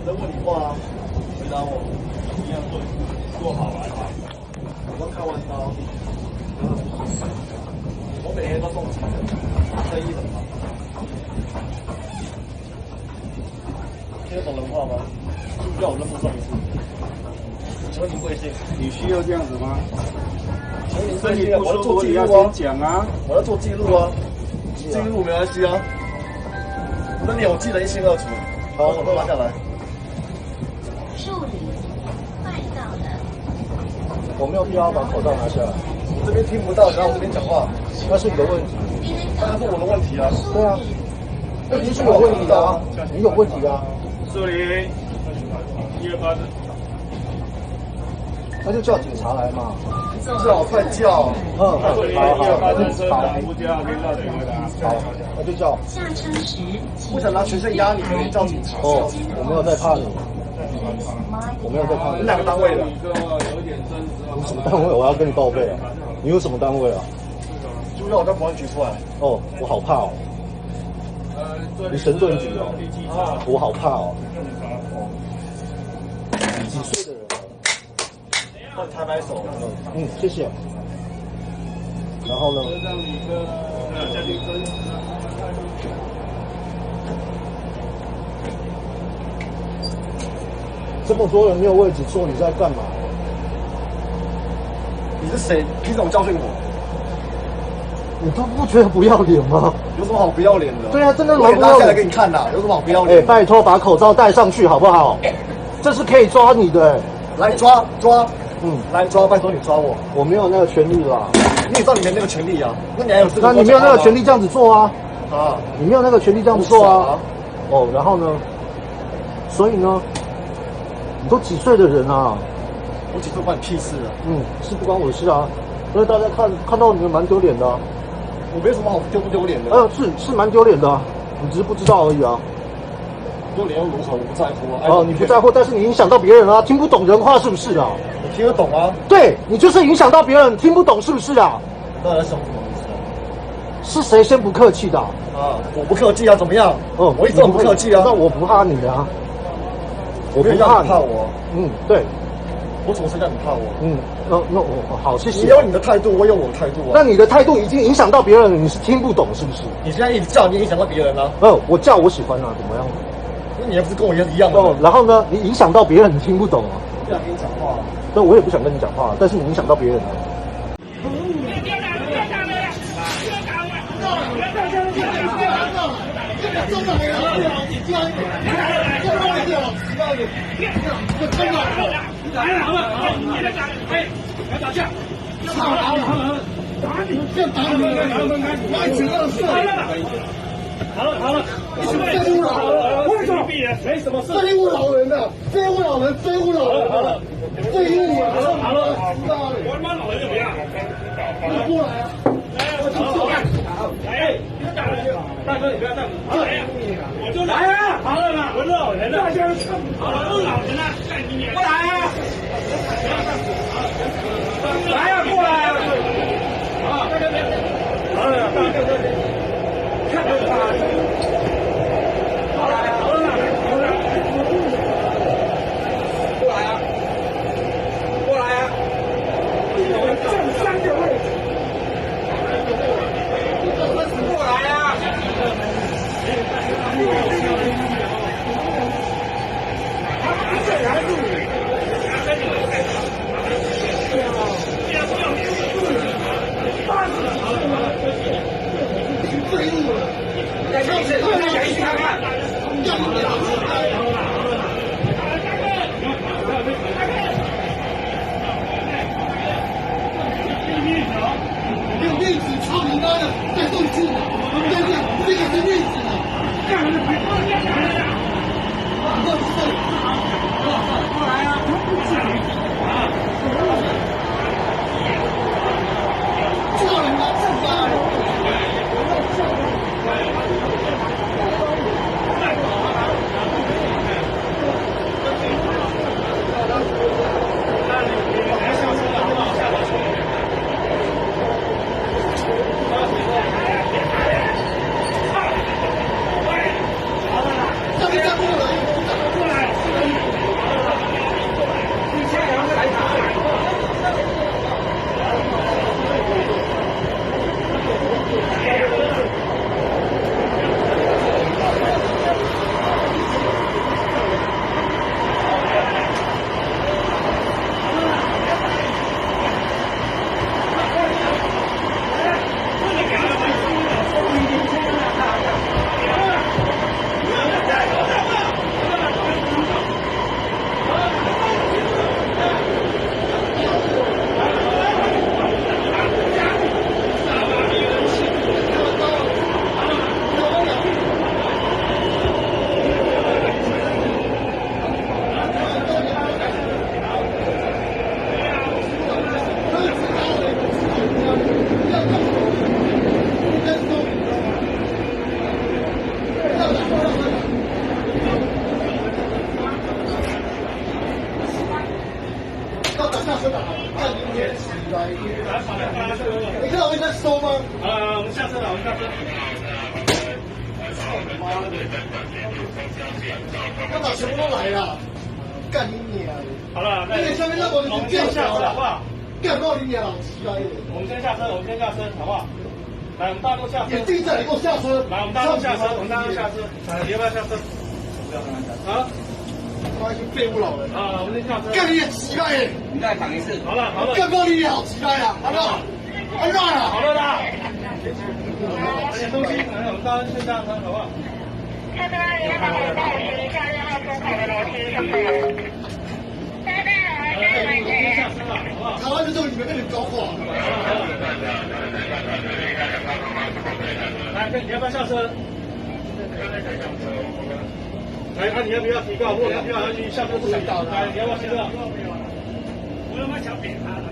在问你话啊，回答我。一样做好来吧。我刚开完刀，我每天都送钱，生意很忙。听得懂人话吗？要我认不上一次。请问你贵姓？你需要这样子吗？请问你贵姓？我要做记要录啊！讲啊！我要做记录啊！记录没关系啊。那脸我记得一清二楚。好，我都拿下来。助理快到了。我没有必要把口罩拿下来。你这边听不到，然后我这边讲话，那是你的问题。当然是我的问题啊。对啊，问题是有问题的啊，你有问题啊。树林，128的。那就叫警察来嘛。叫，快叫。好，那就叫。下车时，我想拿全身压你，可以叫警察。哦，我没有在怕你。我没有在怕你。你哪个单位的？你什么单位？我要跟你报备啊！你有什么单位啊？就让我在保安局出来。哦，我好怕哦。你神盾局哦。啊，我好怕哦。几岁的人了？帮你拍手。谢谢。然后呢？这么多人没有位置坐，你在干嘛？你是谁？凭什么教训我？你都不觉得不要脸吗？有什么好不要脸的？对啊，真的蛮不要脸。我拉下来给你看呐，有什么好不要脸？拜托把口罩戴上去好不好？这是可以抓你的。来抓。来抓，拜托你抓我。我没有那个权利啦。你也知道你没那个权利啊？那你还有资格？那你没有那个权利这样子做啊？啊，你没有那个权利这样子做啊？哦，然后呢？所以呢？你都几岁的人啊？我几岁关你屁事啊？是不关我的事啊。所以大家看到你们蛮丢脸的啊。我没什么好丢不丢脸的。是蛮丢脸的啊，你只是不知道而已啊。丢脸又如何？我不在乎啊。哦，你不在乎，但是你影响到别人啊，听不懂人话是不是啊？你听得懂啊？对，你就是影响到别人，听不懂是不是啊？那在想什么意思啊？是谁先不客气的？啊，我不客气啊，怎么样？我一直很不客气啊。那我不怕你啊。我不怕你怕我。对。我什么时候让你怕我？那我好，谢谢。你有你的态度，我有我的态度啊。那你的态度已经影响到别人了，你是听不懂是不是？你现在一直叫，你影响到别人啊？我叫我喜欢啊，怎么样？那你还不是跟我一样的？然后呢，你影响到别人，你听不懂啊？我不想跟你讲话。那我也不想跟你讲话，但是你影响到别人了。来了，好了，你来打，来打架，打你，打你，我只要是好了，追误老人，为什么？没什么事，追误老人的，追误老人，追误老人，好了，追误我，好了，我他妈老人怎么样？你过来啊！来，大哥，你不要这样，来，我就来啊！好了嘛，我是老人了，大家好了，都老人了，干你过来啊！来呀，过来啊！啊，好了，大哥，看着他，好了，好了，过来啊！过来啊！正三个位置。过来啊！这还是废物了！改上去，改一看看，干你娘！用面子操你妈的，再动气了！这个是面子的，干什么？过来啊！叫人家自杀！你看到我在收吗？好了，我们下车了，我们下车。妈的！他把全部都来了，干你娘！好了，那个下面那我们先下车好不好？干到你娘老鸡巴！我们先下车，我们先下车，好不好？来，我们大家都下车。你地站，你给我下车！来，我们大家都下车，我们大家都下车。来，你要不要下车？啊？他妈一群废物老人！啊，我们先下车。干你娘鸡巴！你再躺一次。好了，好了。干到你娘好鸡巴呀！好不好？安娜呀！好了啦。拿点东西，来，我们大家先下车，好不好？车上1号车到10下2号出口的楼梯上车。先下车了，好不好？台湾就这种你们被你们搞垮了。来，你要不要下车？来，看你要不要提高，或者要不要去下车自己到？来，你要不要提高？我他妈想扁他了，